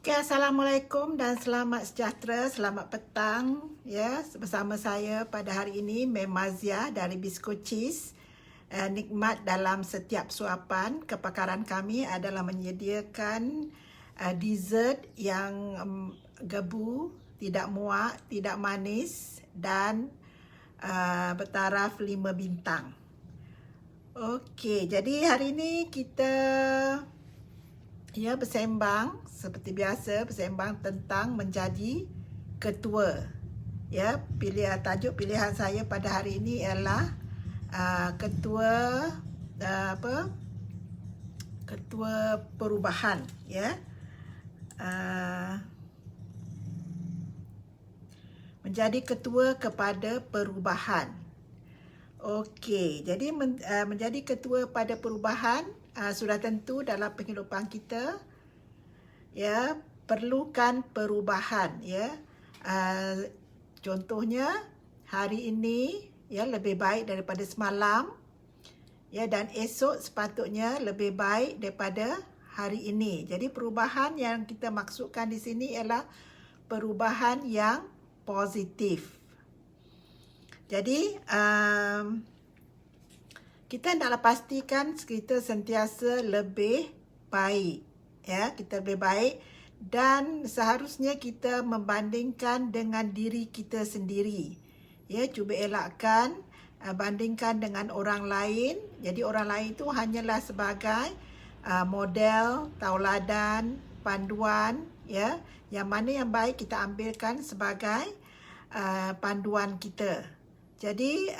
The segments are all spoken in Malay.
Okay, Assalamualaikum dan selamat sejahtera, selamat petang ya. Bersama saya pada hari ini Mem Mazia dari Bisko Cheese. Nikmat dalam setiap suapan. Kepakaran kami adalah menyediakan dessert yang gebu, tidak muak, tidak manis dan bertaraf 5 bintang. Okey, jadi hari ini kita bersembang seperti biasa, bersembang tentang menjadi ketua. Ya, tajuk pilihan saya pada hari ini ialah ketua ketua perubahan, ya. Menjadi ketua kepada perubahan. Okey, jadi menjadi ketua pada perubahan sudah tentu dalam kehidupan kita, ya, perlukan perubahan, ya. Contohnya hari ini ya lebih baik daripada semalam, ya, dan esok sepatutnya lebih baik daripada hari ini. Jadi perubahan yang kita maksudkan di sini ialah perubahan yang positif. Jadi kita hendaklah pastikan kita sentiasa lebih baik, ya, kita lebih baik, dan seharusnya kita membandingkan dengan diri kita sendiri, ya. Cuba elakkan bandingkan dengan orang lain. Jadi orang lain itu hanyalah sebagai model, tauladan, panduan, ya. Yang mana yang baik kita ambilkan sebagai panduan kita. Jadi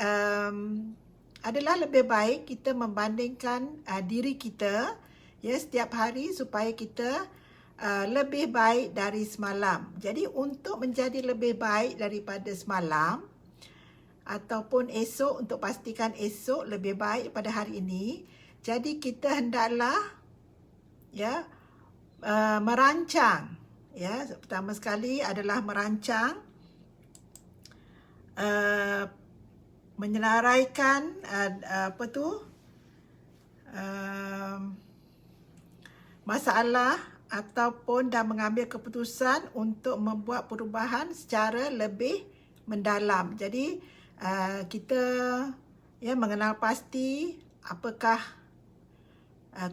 adalah lebih baik kita membandingkan diri kita, ya, setiap hari supaya kita lebih baik dari semalam. Jadi untuk menjadi lebih baik daripada semalam ataupun esok, untuk pastikan esok lebih baik pada hari ini, jadi kita hendaklah, ya, merancang, ya. Pertama sekali adalah merancang, menyelarikan masalah ataupun dan mengambil keputusan untuk membuat perubahan secara lebih mendalam. Jadi kita, ya, mengenal pasti apakah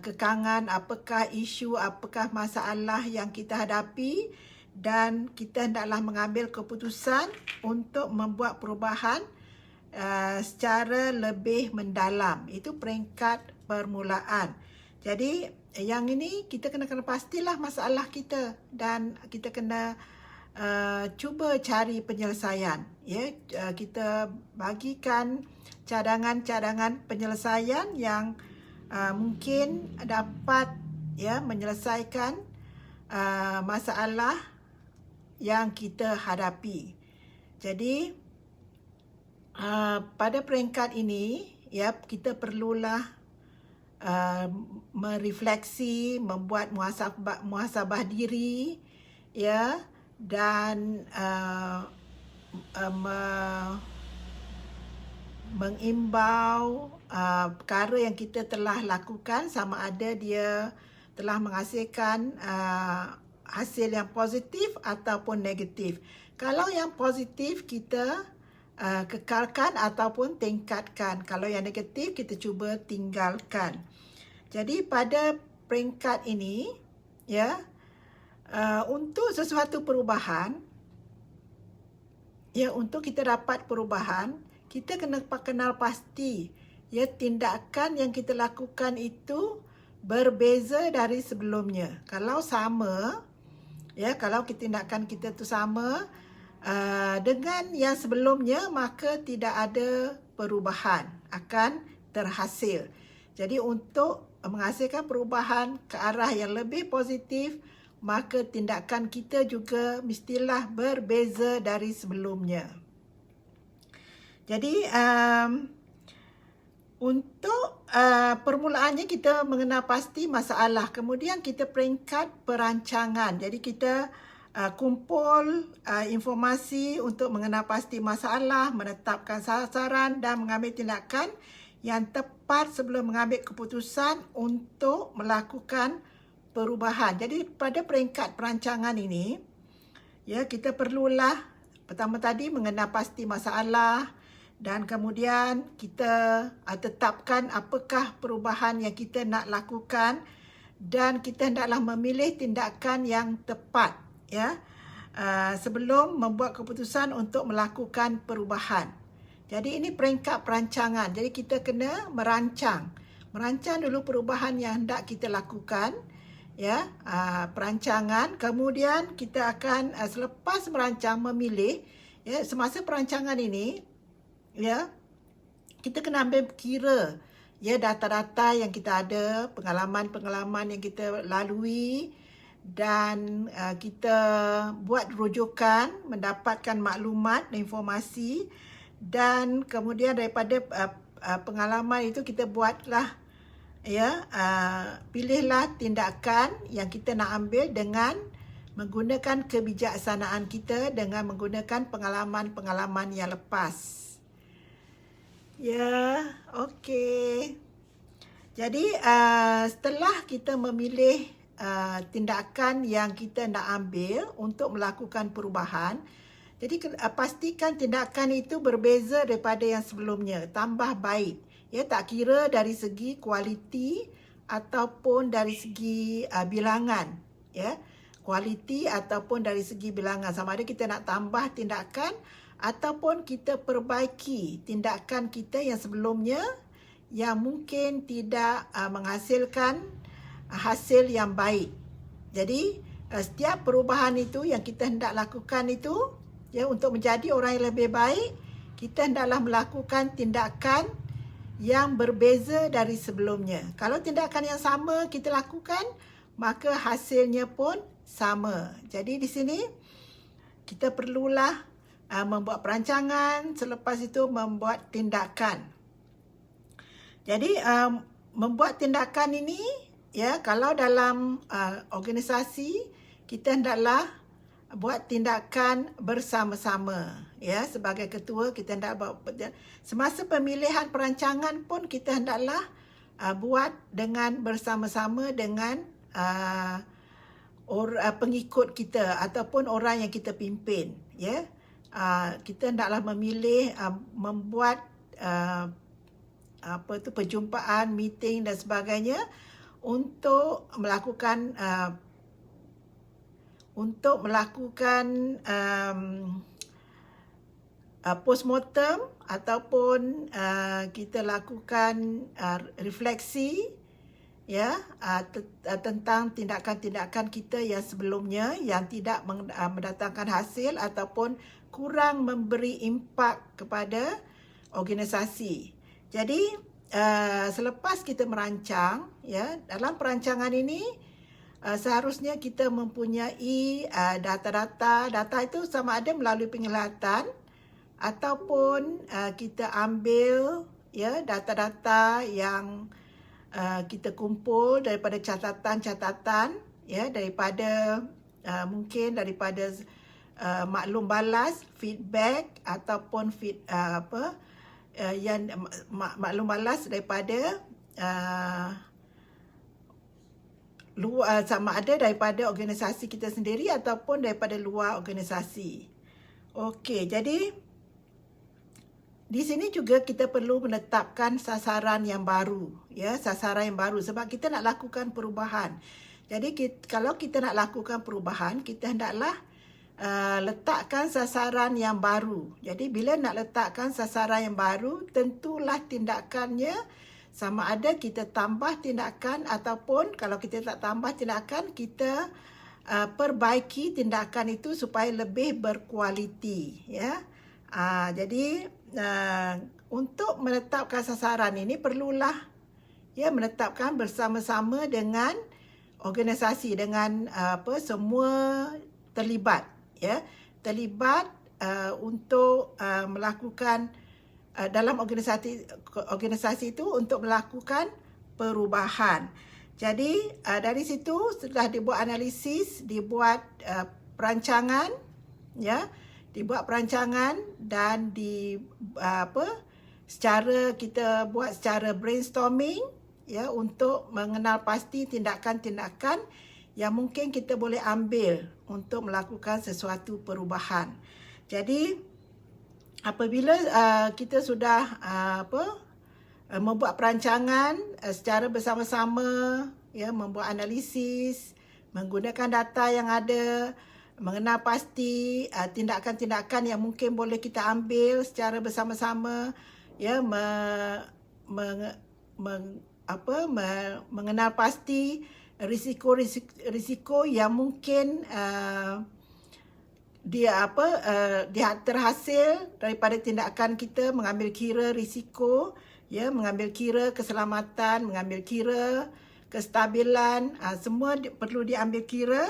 kekangan, apakah isu, apakah masalah yang kita hadapi, dan kita hendaklah mengambil keputusan untuk membuat perubahan secara lebih mendalam. Itu peringkat permulaan. Jadi yang ini kita kena pastilah masalah kita, dan kita kena cuba cari penyelesaian, ya. Kita bagikan cadangan-cadangan penyelesaian yang mungkin dapat, ya, menyelesaikan masalah yang kita hadapi. Jadi pada peringkat ini, ya, kita perlulah merefleksi, membuat muhasabah diri, ya, dan mengimbau perkara yang kita telah lakukan sama ada dia telah menghasilkan hasil yang positif ataupun negatif. Kalau yang positif kita kekalkan ataupun tingkatkan. Kalau yang negatif kita cuba tinggalkan. Jadi pada peringkat ini, ya, untuk sesuatu perubahan, ya, untuk kita dapat perubahan, kita kena kenal pasti, ya, tindakan yang kita lakukan itu berbeza dari sebelumnya. Kalau sama, ya, kalau tindakan kita tu sama dengan yang sebelumnya, maka tidak ada perubahan akan terhasil. Jadi untuk menghasilkan perubahan ke arah yang lebih positif, maka tindakan kita juga mestilah berbeza dari sebelumnya. Jadi untuk permulaannya kita mengenal pasti masalah. Kemudian kita peringkat perancangan. Jadi kita kumpul informasi untuk mengenal pasti masalah, menetapkan sasaran dan mengambil tindakan yang tepat sebelum mengambil keputusan untuk melakukan perubahan. Jadi pada peringkat perancangan ini, ya, kita perlulah pertama tadi mengenal pasti masalah dan kemudian kita tetapkan apakah perubahan yang kita nak lakukan dan kita hendaklah memilih tindakan yang tepat, ya, sebelum membuat keputusan untuk melakukan perubahan. Jadi ini peringkat perancangan. Jadi kita kena merancang dulu perubahan yang hendak kita lakukan, ya, perancangan. Kemudian kita akan selepas merancang memilih, ya, semasa perancangan ini, ya, kita kena ambil kira, ya, data-data yang kita ada, pengalaman-pengalaman yang kita lalui, dan kita buat rujukan, mendapatkan maklumat dan informasi, dan kemudian daripada pengalaman itu kita buatlah, ya, pilihlah tindakan yang kita nak ambil dengan menggunakan kebijaksanaan kita, dengan menggunakan pengalaman-pengalaman yang lepas. Ya, okey. Jadi setelah kita memilih tindakan yang kita nak ambil untuk melakukan perubahan, jadi pastikan tindakan itu berbeza daripada yang sebelumnya, tambah baik. Ya, tak kira dari segi kualiti ataupun dari segi bilangan, ya. Kualiti ataupun dari segi bilangan, sama ada kita nak tambah tindakan ataupun kita perbaiki tindakan kita yang sebelumnya yang mungkin tidak menghasilkan hasil yang baik. Jadi setiap perubahan itu yang kita hendak lakukan itu, ya, untuk menjadi orang yang lebih baik, kita hendaklah melakukan tindakan yang berbeza dari sebelumnya. Kalau tindakan yang sama kita lakukan, maka hasilnya pun sama. Jadi di sini kita perlulah membuat perancangan, selepas itu membuat tindakan. Jadi membuat tindakan ini, ya, kalau dalam organisasi kita hendaklah buat tindakan bersama-sama, ya, sebagai ketua kita hendak buat semasa pemilihan perancangan pun kita hendaklah buat dengan bersama-sama dengan pengikut kita ataupun orang yang kita pimpin, ya. Kita hendaklah memilih membuat perjumpaan, meeting dan sebagainya untuk melakukan postmortem ataupun kita lakukan refleksi, ya, tentang tindakan-tindakan kita yang sebelumnya yang tidak mendatangkan hasil ataupun kurang memberi impak kepada organisasi. Jadi selepas kita merancang, ya, dalam perancangan ini seharusnya kita mempunyai data-data. Data itu sama ada melalui penglihatan ataupun kita ambil, ya, data-data yang kita kumpul daripada catatan-catatan, ya, daripada mungkin daripada maklum balas, feedback ataupun yang maklum balas daripada luar, sama ada daripada organisasi kita sendiri ataupun daripada luar organisasi. Okey, jadi di sini juga kita perlu menetapkan sasaran yang baru, ya, sasaran yang baru sebab kita nak lakukan perubahan. Jadi kalau kita nak lakukan perubahan, kita hendaklah letakkan sasaran yang baru. Jadi bila nak letakkan sasaran yang baru, tentulah tindakannya sama ada kita tambah tindakan ataupun kalau kita tak tambah tindakan, kita perbaiki tindakan itu supaya lebih berkualiti, ya. Jadi untuk menetapkan sasaran ini perlulah, ya, menetapkan bersama-sama dengan organisasi, dengan semua terlibat, ya, terlibat untuk melakukan dalam organisasi itu untuk melakukan perubahan. Jadi dari situ setelah dibuat analisis, dibuat perancangan, ya, dibuat perancangan dan kita buat secara brainstorming, ya, untuk mengenal pasti tindakan-tindakan yang mungkin kita boleh ambil untuk melakukan sesuatu perubahan. Jadi apabila kita sudah membuat perancangan secara bersama-sama, ya, membuat analisis, menggunakan data yang ada, mengenal pasti tindakan-tindakan yang mungkin boleh kita ambil secara bersama-sama, ya, mengenal pasti risiko yang mungkin dia terhasil daripada tindakan kita, mengambil kira risiko, ya, mengambil kira keselamatan, mengambil kira kestabilan, semua perlu diambil kira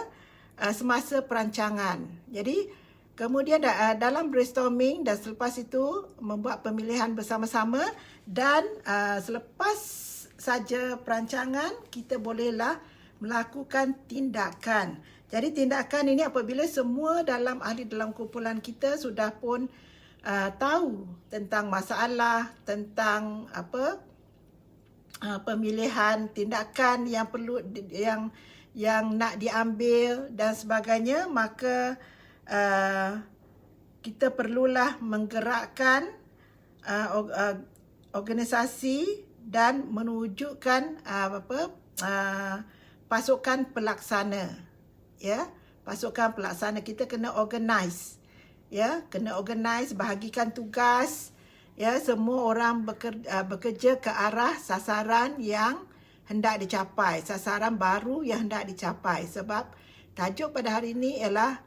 semasa perancangan. Jadi kemudian dalam brainstorming dan selepas itu membuat pemilihan bersama-sama dan selepas saja perancangan kita bolehlah melakukan tindakan. Jadi tindakan ini apabila semua ahli dalam kumpulan kita sudah pun tahu tentang masalah, tentang pemilihan tindakan yang perlu yang nak diambil dan sebagainya, maka kita perlulah menggerakkan organisasi dan menunjukkan pasukan pelaksana, ya, pasukan pelaksana. Kita kena organize, ya, kena organize, bahagikan tugas, ya, semua orang bekerja ke arah sasaran yang hendak dicapai, sasaran baru yang hendak dicapai. Sebab tajuk pada hari ini ialah,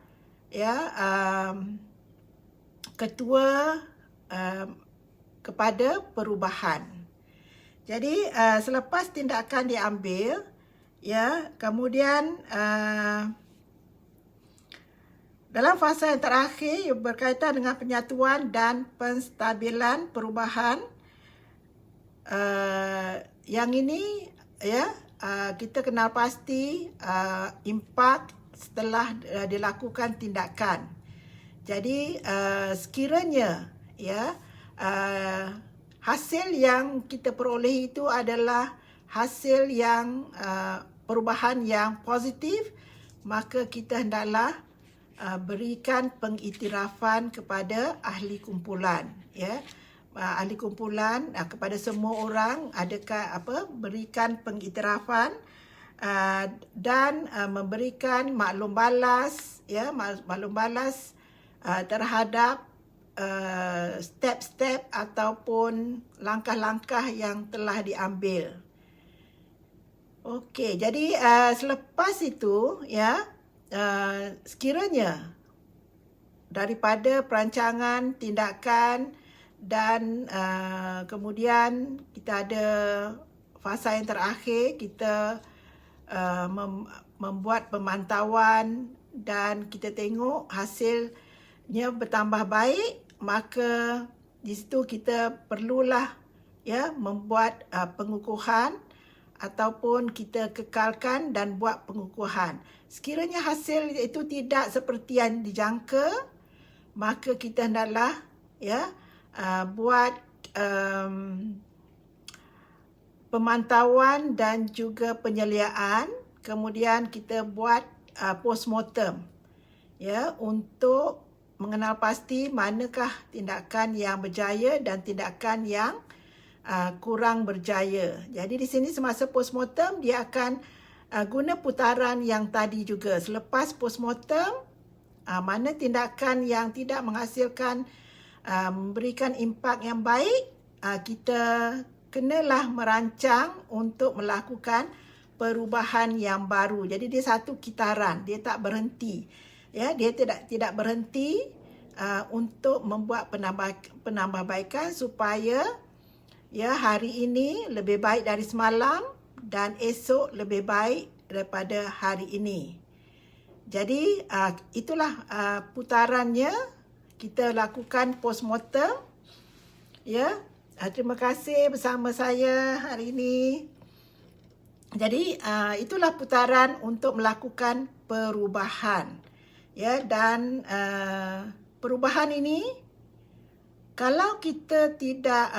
ya, ketua kepada perubahan. Jadi selepas tindakan diambil, ya, kemudian dalam fasa yang terakhir berkaitan dengan penyatuan dan penstabilan perubahan, yang ini, ya, kita kenal pasti impak setelah dilakukan tindakan. Jadi sekiranya, ya, hasil yang kita peroleh itu adalah hasil yang perubahan yang positif, maka kita hendaklah berikan pengiktirafan kepada ahli kumpulan, ya, ahli kumpulan kepada semua orang, berikan pengiktirafan dan memberikan maklum balas, ya, maklum balas terhadap step-step ataupun langkah-langkah yang telah diambil. Okey, jadi selepas itu, ya, sekiranya daripada perancangan tindakan dan kemudian kita ada fasa yang terakhir, kita membuat pemantauan dan kita tengok hasilnya bertambah baik, maka di situ kita perlulah, ya, membuat pengukuhan ataupun kita kekalkan dan buat pengukuhan. Sekiranya hasil itu tidak seperti yang dijangka, maka kita hendaklah buat pemantauan dan juga penyeliaan, kemudian kita buat postmortem untuk mengenal pasti manakah tindakan yang berjaya dan tindakan yang kurang berjaya. Jadi di sini semasa postmortem dia akan guna putaran yang tadi juga. Selepas postmortem, mana tindakan yang tidak menghasilkan memberikan impak yang baik, kita kenalah merancang untuk melakukan perubahan yang baru. Jadi dia satu kitaran, dia tak berhenti. Dia tidak berhenti untuk membuat penambahbaikan supaya hari ini lebih baik dari semalam dan esok lebih baik daripada hari ini. Jadi itulah putarannya. Kita lakukan postmortem. Terima kasih bersama saya hari ini. Jadi itulah putaran untuk melakukan perubahan. Dan perubahan ini kalau kita tidak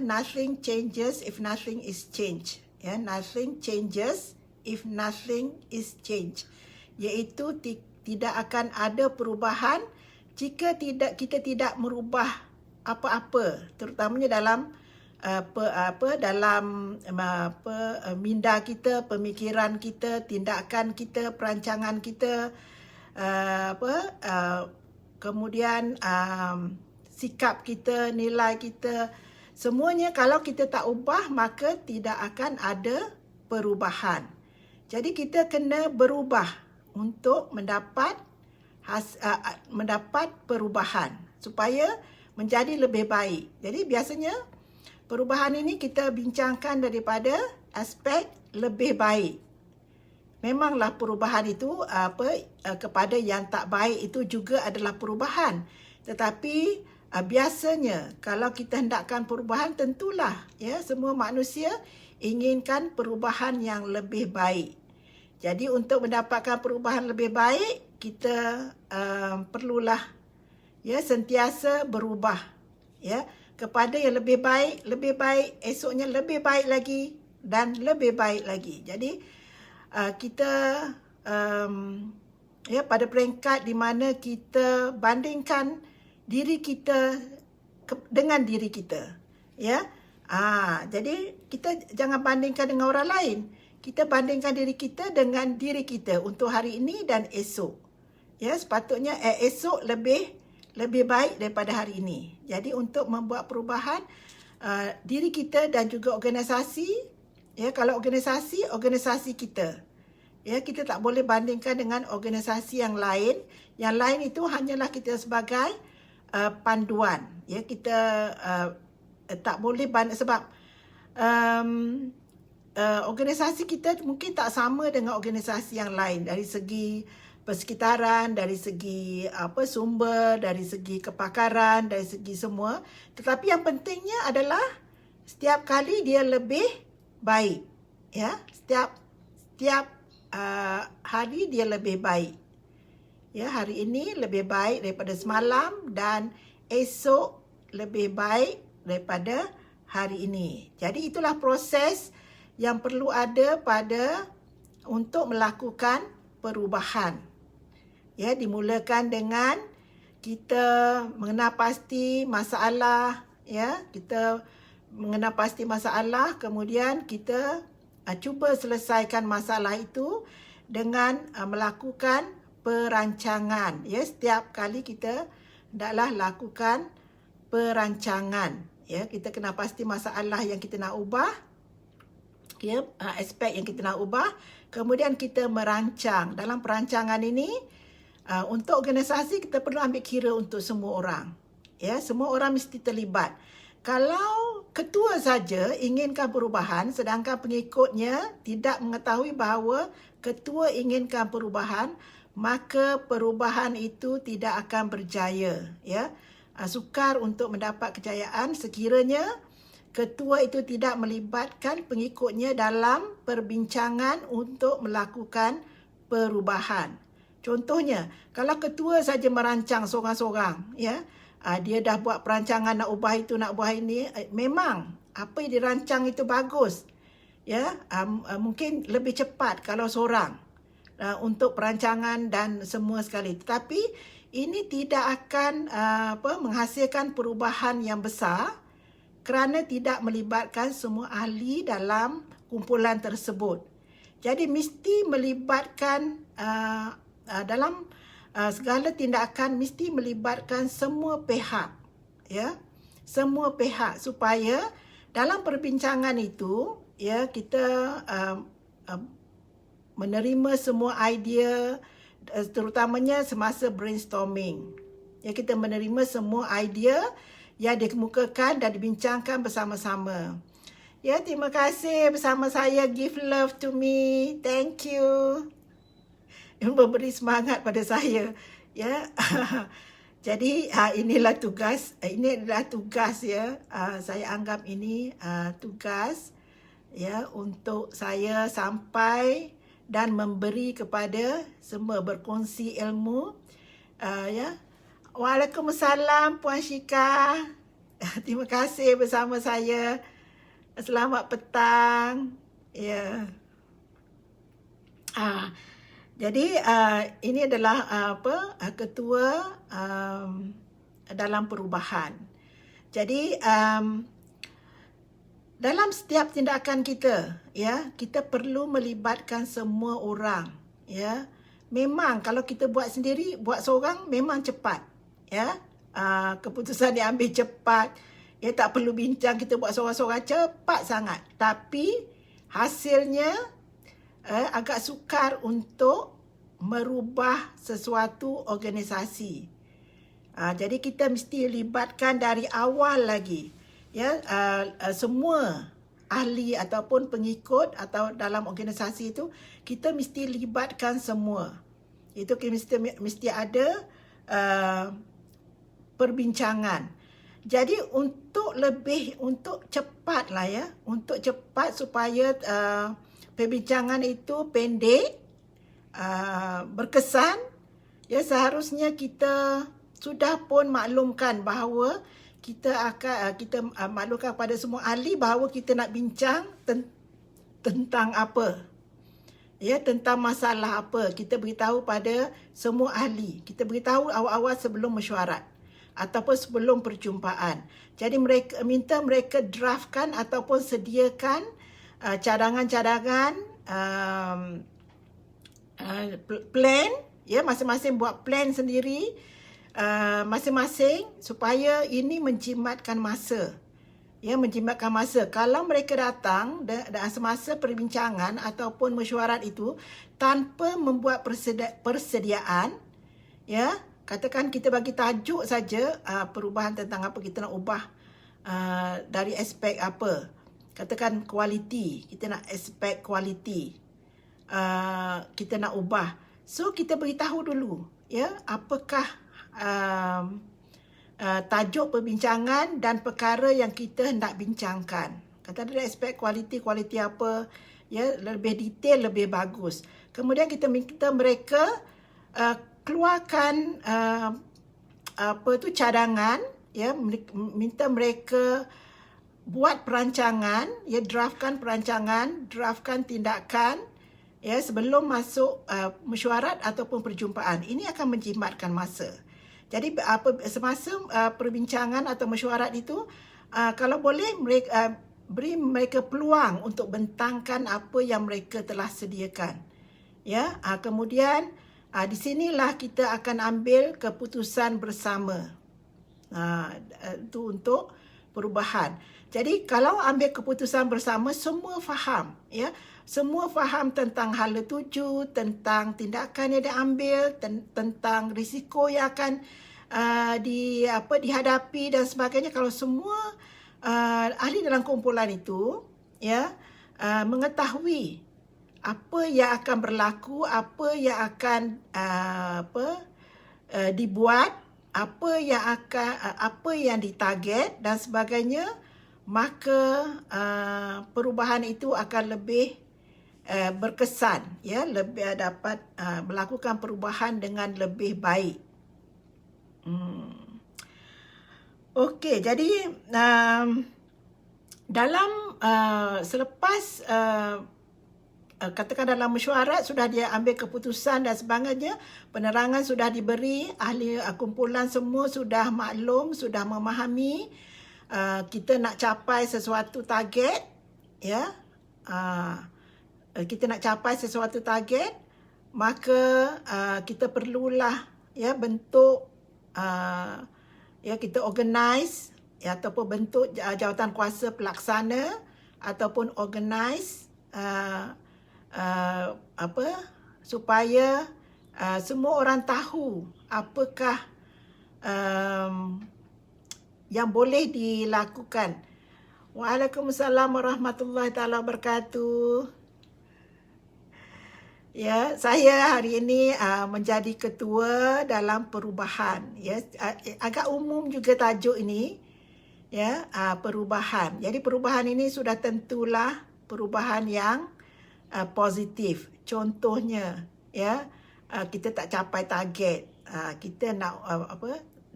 nothing changes if nothing is changed. Nothing changes if nothing is changed. Iaitu tidak akan ada perubahan jika kita tidak merubah apa-apa, terutamanya dalam minda kita, pemikiran kita, tindakan kita, perancangan kita, kemudian sikap kita, nilai kita, semuanya kalau kita tak ubah maka tidak akan ada perubahan. Jadi kita kena berubah untuk mendapat perubahan supaya menjadi lebih baik. Jadi biasanya perubahan ini kita bincangkan daripada aspek lebih baik. Memanglah perubahan itu kepada yang tak baik itu juga adalah perubahan. Tetapi biasanya kalau kita hendakkan perubahan, tentulah semua manusia inginkan perubahan yang lebih baik. Jadi untuk mendapatkan perubahan lebih baik, kita perlulah sentiasa berubah kepada yang lebih baik, esoknya lebih baik lagi dan lebih baik lagi. Jadi kita pada peringkat di mana kita bandingkan diri kita dengan diri kita. Jadi kita jangan bandingkan dengan orang lain. Kita bandingkan diri kita dengan diri kita untuk hari ini dan esok. Sepatutnya esok lebih baik daripada hari ini. Jadi untuk membuat perubahan diri kita dan juga organisasi, kalau organisasi kita. Kita tak boleh bandingkan dengan organisasi yang lain. Yang lain itu hanyalah kita sebagai panduan. Kita tak boleh sebab organisasi kita mungkin tak sama dengan organisasi yang lain dari segi persekitaran, dari segi sumber, dari segi kepakaran, dari segi semua. Tetapi yang pentingnya adalah setiap kali dia lebih baik. Setiap hari dia lebih baik. Hari ini lebih baik daripada semalam dan esok lebih baik daripada hari ini. Jadi itulah proses yang perlu ada untuk melakukan perubahan. Dimulakan dengan kita mengenal pasti masalah, kita mengenal pasti masalah, kemudian kita cuba selesaikan masalah itu dengan melakukan perancangan. Setiap kali kita hendaklah lakukan perancangan. Kita kena pasti masalah yang kita nak ubah, aspek yang kita nak ubah, kemudian kita merancang. Dalam perancangan ini, untuk organisasi kita perlu ambil kira untuk semua orang. Semua orang mesti terlibat. Kalau ketua saja inginkan perubahan sedangkan pengikutnya tidak mengetahui bahawa ketua inginkan perubahan, maka perubahan itu tidak akan berjaya. Sukar untuk mendapat kejayaan sekiranya ketua itu tidak melibatkan pengikutnya dalam perbincangan untuk melakukan perubahan. Contohnya, kalau ketua saja merancang seorang-seorang, ya, dia dah buat perancangan nak ubah itu, nak ubah ini, memang apa yang dirancang itu bagus. Ya, mungkin lebih cepat kalau seorang untuk perancangan dan semua sekali. Tetapi ini tidak akan menghasilkan perubahan yang besar kerana tidak melibatkan semua ahli dalam kumpulan tersebut. Jadi mesti melibatkan dalam segala tindakan mesti melibatkan semua pihak, ya, semua pihak supaya dalam perbincangan itu, ya, kita menerima semua idea, terutamanya semasa brainstorming. Ya, kita menerima semua idea yang dikemukakan dan dibincangkan bersama-sama. Ya, terima kasih bersama saya. Give love to me. Thank you. Memberi semangat pada saya. Ya. Jadi inilah tugas. Ini adalah tugas, ya. Saya anggap ini tugas, ya, untuk saya sampai dan memberi kepada semua, berkongsi ilmu. Ya. Waalaikumsalam Puan Shika. Terima kasih bersama saya. Selamat petang. Ya. Jadi ini adalah ketua dalam perubahan. Jadi dalam setiap tindakan kita, ya, kita perlu melibatkan semua orang, ya. Memang kalau kita buat sendiri, buat seorang memang cepat, ya. Keputusan diambil cepat, ya, tak perlu bincang, kita buat seorang-seorang cepat sangat. Tapi hasilnya agak sukar untuk merubah sesuatu organisasi. Jadi kita mesti libatkan dari awal lagi, ya, semua ahli ataupun pengikut atau dalam organisasi itu kita mesti libatkan semua. Itu mesti ada perbincangan. Jadi untuk cepat lah, ya, untuk cepat supaya perbincangan itu pendek, berkesan, ya, seharusnya kita sudah pun maklumkan bahawa kita maklumkan kepada semua ahli bahawa kita nak bincang tentang apa, ya, tentang masalah apa. Kita beritahu pada semua ahli. Kita beritahu awal-awal sebelum mesyuarat ataupun sebelum perjumpaan. Jadi minta mereka draftkan ataupun sediakan cadangan-cadangan, plan, ya, masing-masing buat plan sendiri, masing-masing, supaya ini menjimatkan masa. Ya, menjimatkan masa. Kalau mereka datang semasa perbincangan ataupun mesyuarat itu tanpa membuat persediaan, ya, katakan kita bagi tajuk saja, perubahan tentang apa kita nak ubah, dari aspek apa. Katakan kualiti, kita nak aspek kualiti, kita nak ubah. So kita beritahu dulu, ya, apakah tajuk perbincangan dan perkara yang kita hendak bincangkan. Kata dari aspek kualiti apa, ya, lebih detail, lebih bagus. Kemudian kita minta mereka keluarkan cadangan, ya, minta mereka buat perancangan, ya, draftkan perancangan, draftkan tindakan, ya, sebelum masuk mesyuarat ataupun perjumpaan. Ini akan menjimatkan masa. Jadi semasa perbincangan atau mesyuarat itu, kalau boleh beri mereka peluang untuk bentangkan apa yang mereka telah sediakan. Ya, kemudian di sinilah kita akan ambil keputusan bersama. Itu untuk perubahan. Jadi kalau ambil keputusan bersama, semua faham, ya. Semua faham tentang hala tuju, tentang tindakan yang diambil, tentang risiko yang akan dihadapi dan sebagainya. Kalau semua ahli dalam kumpulan itu, ya, mengetahui apa yang akan berlaku, apa yang akan dibuat, apa yang ditarget dan sebagainya, maka perubahan itu akan lebih berkesan, ya, lebih dapat melakukan perubahan dengan lebih baik. Okey, jadi dalam selepas katakan dalam mesyuarat sudah dia ambil keputusan dan sebagainya, penerangan sudah diberi, ahli kumpulan semua sudah maklum, sudah memahami kita nak capai sesuatu target, ya. Kita nak capai sesuatu target, maka kita perlulah, ya, bentuk ya, kita organize, ya, ataupun bentuk jawatan kuasa pelaksana ataupun organize supaya semua orang tahu apakah yang boleh dilakukan. Waalaikumsalam warahmatullahi taala wabarakatuh. Ya, saya hari ini menjadi ketua dalam perubahan. Ya, agak umum juga tajuk ini. Ya, perubahan. Jadi perubahan ini sudah tentulah perubahan yang positif. Contohnya, ya, kita tak capai target. Kita nak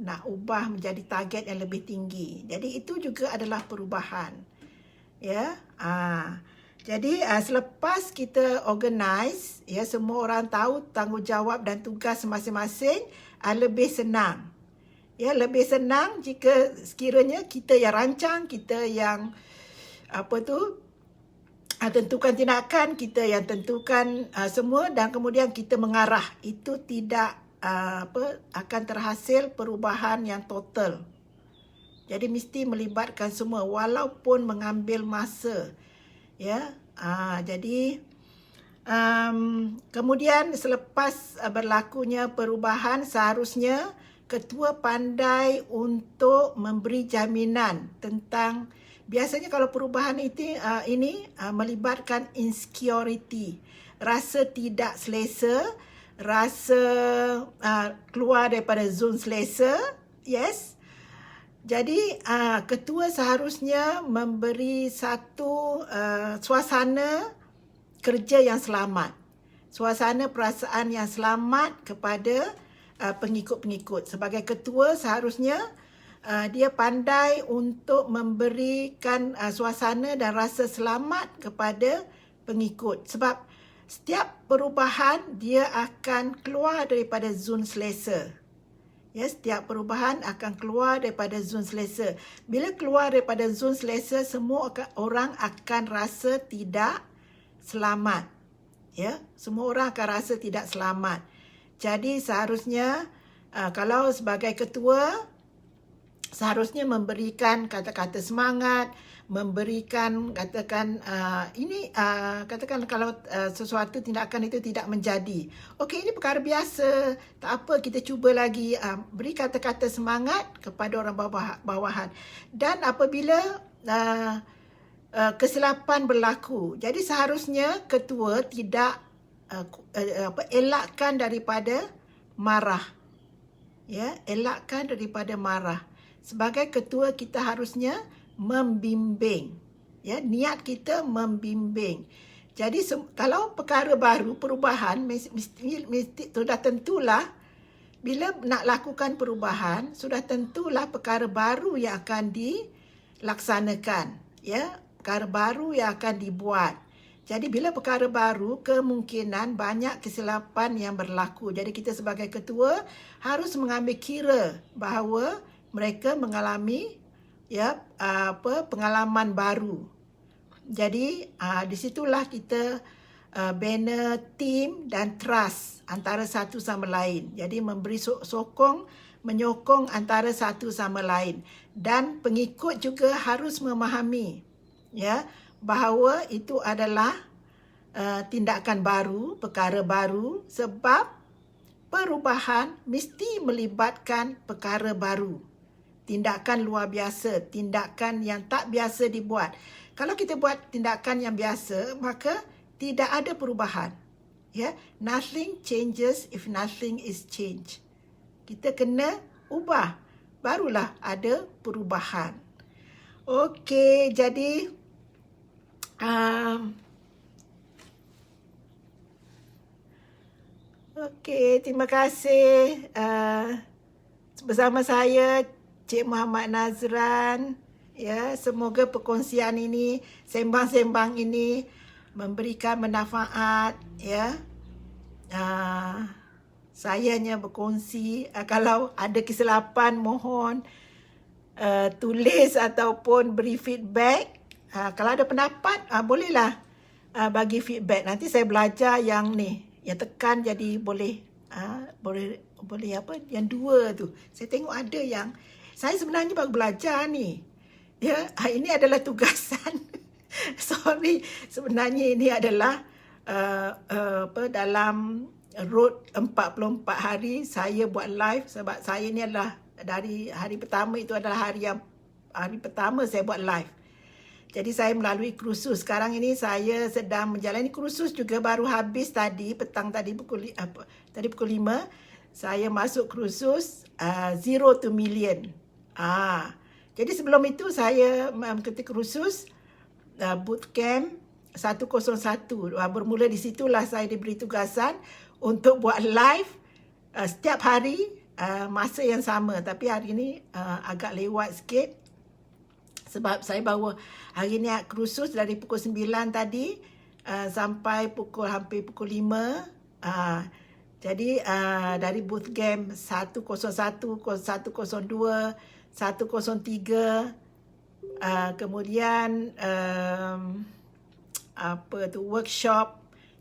nak ubah menjadi target yang lebih tinggi. Jadi itu juga adalah perubahan. Ya, jadi selepas kita organize, ya, semua orang tahu tanggungjawab dan tugas masing-masing, lebih senang. Ya, lebih senang jika sekiranya kita yang rancang, kita yang tentukan tindakan, kita yang tentukan semua dan kemudian kita mengarah. Itu tidak akan terhasil perubahan yang total. Jadi mesti melibatkan semua walaupun mengambil masa. Ya, jadi kemudian selepas berlakunya perubahan, seharusnya ketua pandai untuk memberi jaminan tentang, biasanya kalau perubahan ini melibatkan insecurity, rasa tidak selesa, rasa keluar daripada zon selesa, yes. Jadi ketua seharusnya memberi satu suasana kerja yang selamat, suasana perasaan yang selamat kepada pengikut-pengikut. Sebagai ketua seharusnya dia pandai untuk memberikan suasana dan rasa selamat kepada pengikut. Sebab setiap perubahan dia akan keluar daripada zon selesa. Ya, setiap perubahan akan keluar daripada zon selesa. Bila keluar daripada zon selesa, semua orang akan rasa tidak selamat. Ya, semua orang akan rasa tidak selamat. Jadi seharusnya kalau sebagai ketua, seharusnya memberikan kata-kata semangat, memberikan katakan katakan kalau sesuatu tindakan itu tidak menjadi. Okey, ini perkara biasa. Tak apa, kita cuba lagi. Beri kata-kata semangat kepada orang bawahan. Dan apabila kesilapan berlaku, jadi seharusnya ketua tidak elakkan daripada marah. Ya, elakkan daripada marah. Sebagai ketua kita harusnya membimbing. Ya, niat kita membimbing. Jadi kalau perkara baru, perubahan, mesti sudah tentulah bila nak lakukan perubahan, sudah tentulah perkara baru yang akan dilaksanakan. Ya, perkara baru yang akan dibuat. Jadi bila perkara baru, kemungkinan banyak kesilapan yang berlaku. Jadi kita sebagai ketua harus mengambil kira bahawa mereka mengalami pengalaman baru. Jadi di situlah kita bina team dan trust antara satu sama lain. Jadi memberi sokong, menyokong antara satu sama lain. Dan pengikut juga harus memahami, ya, bahawa itu adalah tindakan baru, perkara baru, sebab perubahan mesti melibatkan perkara baru. Tindakan luar biasa, tindakan yang tak biasa dibuat. Kalau kita buat tindakan yang biasa, maka tidak ada perubahan. Ya, nothing changes if nothing is changed. Kita kena ubah, barulah ada perubahan. Okey, jadi um, okey, terima kasih bersama saya Cik Muhammad Nazran. Ya, semoga perkongsian ini, sembang-sembang ini memberikan manfaat, ya. Saya hanya berkongsi, kalau ada kesilapan mohon tulis ataupun beri feedback. Kalau ada pendapat, bolehlah bagi feedback. Nanti saya belajar yang ni, yang tekan jadi boleh apa? Yang dua tu. Saya tengok ada yang saya sebenarnya baru belajar ni. Ya, ini adalah tugasan. Sorry, sebenarnya ini adalah dalam road 44 hari saya buat live, sebab saya ni adalah dari hari pertama itu adalah hari pertama saya buat live. Jadi saya melalui kursus. Sekarang ini saya sedang menjalani kursus juga, baru habis tadi petang tadi pukul 5 saya masuk kursus Zero to Million. Jadi sebelum itu saya mengikuti kursus bootcamp 101. Bermula di situlah saya diberi tugasan untuk buat live setiap hari masa yang sama. Tapi hari ini agak lewat sikit sebab saya bawa hari ni kursus dari pukul 9 tadi sampai hampir pukul 5. Jadi dari bootcamp 101, 102, 103, kemudian workshop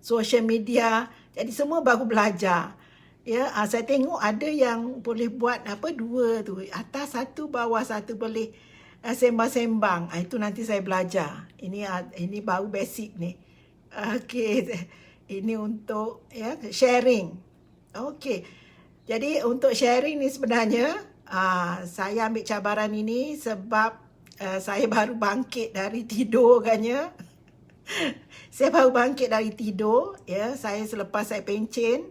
social media. Jadi semua baru belajar. Ya, saya tengok ada yang boleh buat dua tu, atas satu, bawah satu, boleh sembang-sembang. Itu nanti saya belajar. Ini baru basic ni. Okey. Ini untuk sharing. Okey. Jadi untuk sharing ni sebenarnya saya ambil cabaran ini sebab saya baru bangkit dari tidur katnya. Saya baru bangkit dari tidur, ya. Saya selepas saya pencen,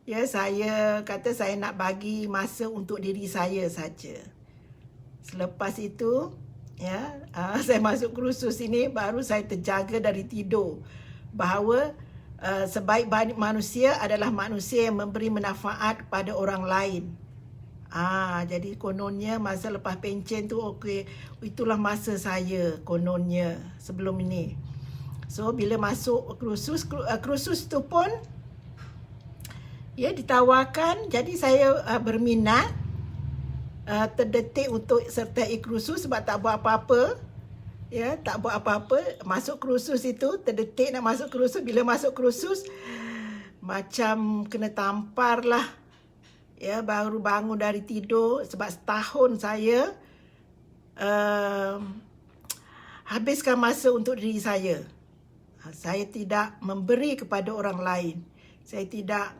ya, saya kata saya nak bagi masa untuk diri saya saja. Selepas itu, ya, saya masuk kursus ini baru saya terjaga dari tidur bahawa sebaik-baik manusia adalah manusia yang memberi manfaat kepada orang lain. Jadi kononnya masa lepas pencen tu, okey, itulah masa saya kononnya sebelum ini. So bila masuk kursus tu pun ditawarkan, jadi saya berminat, terdetik untuk sertai kursus sebab tak buat apa-apa. Ya, tak buat apa-apa. Masuk kursus itu, terdetik nak masuk kursus. Bila masuk kursus, macam kena tampar lah. Ya, baru bangun dari tidur sebab setahun saya habiskan masa untuk diri saya. Saya tidak memberi kepada orang lain. Saya tidak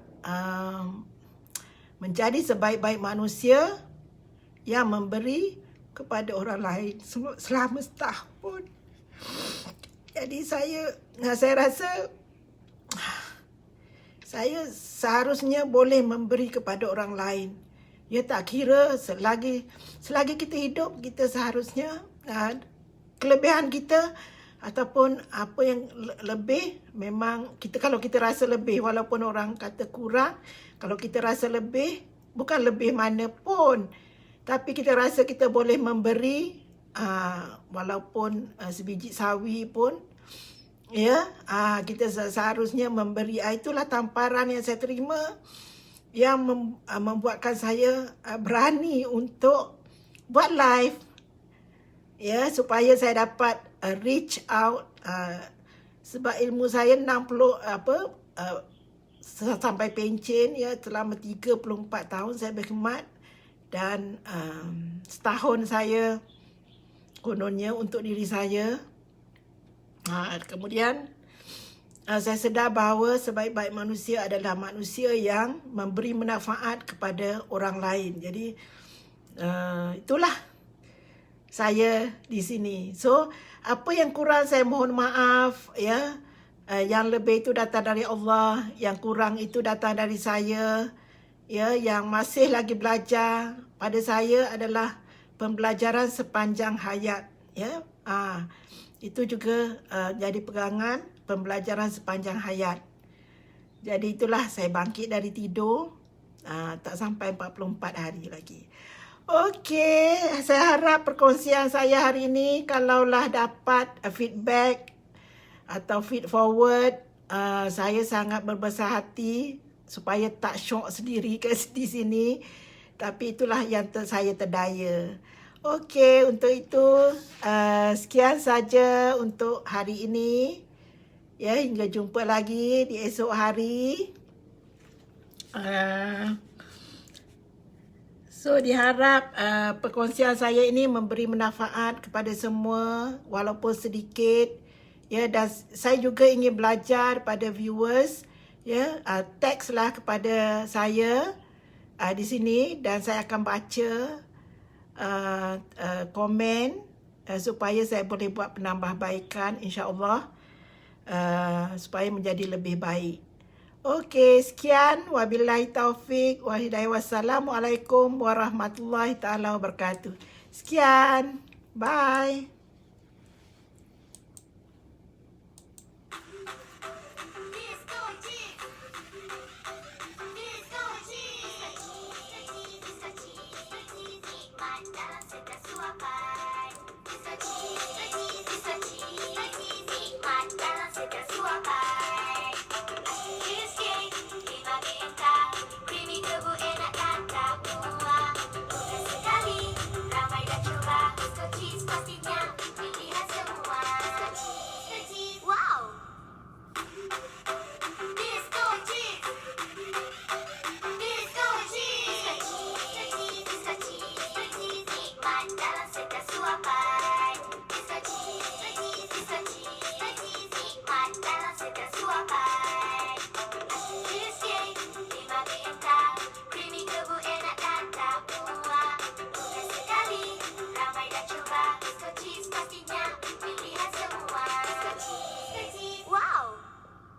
menjadi sebaik-baik manusia yang memberi kepada orang lain selama setahun. Jadi saya rasa saya seharusnya boleh memberi kepada orang lain. Ya, tak kira selagi kita hidup, kita seharusnya kelebihan kita ataupun apa yang lebih, memang kita, kalau kita rasa lebih, walaupun orang kata kurang, kalau kita rasa lebih, bukan lebih mana pun, tapi kita rasa kita boleh memberi, walaupun sebiji sawi pun, ya, kita seharusnya memberi. Itulah tamparan yang saya terima, yang membuatkan saya berani untuk buat live, ya, supaya saya dapat reach out, sebab ilmu saya 60 sampai pencen, ya, selama 34 tahun saya berkhidmat, dan setahun saya kononnya untuk diri saya. Kemudian saya sedar bahawa sebaik-baik manusia adalah manusia yang memberi manfaat kepada orang lain. Jadi itulah saya di sini. So, apa yang kurang saya mohon maaf, ya. Yang lebih itu datang dari Allah, yang kurang itu datang dari saya. Ya, yang masih lagi belajar pada saya adalah pembelajaran sepanjang hayat. ya. Itu juga jadi pegangan pembelajaran sepanjang hayat. Jadi itulah saya bangkit dari tidur, tak sampai 44 hari lagi. Okey, saya harap perkongsian saya hari ini kalaulah dapat feedback atau feed forward, saya sangat berbesar hati supaya tak syok sendiri di sini. Tapi itulah yang saya terdaya. Okey, untuk itu sekian saja untuk hari ini. Ya, hingga jumpa lagi di esok hari. So diharap perkongsian saya ini memberi manfaat kepada semua walaupun sedikit, ya. Dan saya juga ingin belajar pada viewers, ya. Tekslah kepada saya di sini dan saya akan baca komen supaya saya boleh buat penambahbaikan, insya-Allah, supaya menjadi lebih baik. Okey, sekian. Wabillahi taufik wa hidayah. Wassalamualaikum warahmatullahi taala wabarakatuh. Sekian. Bye.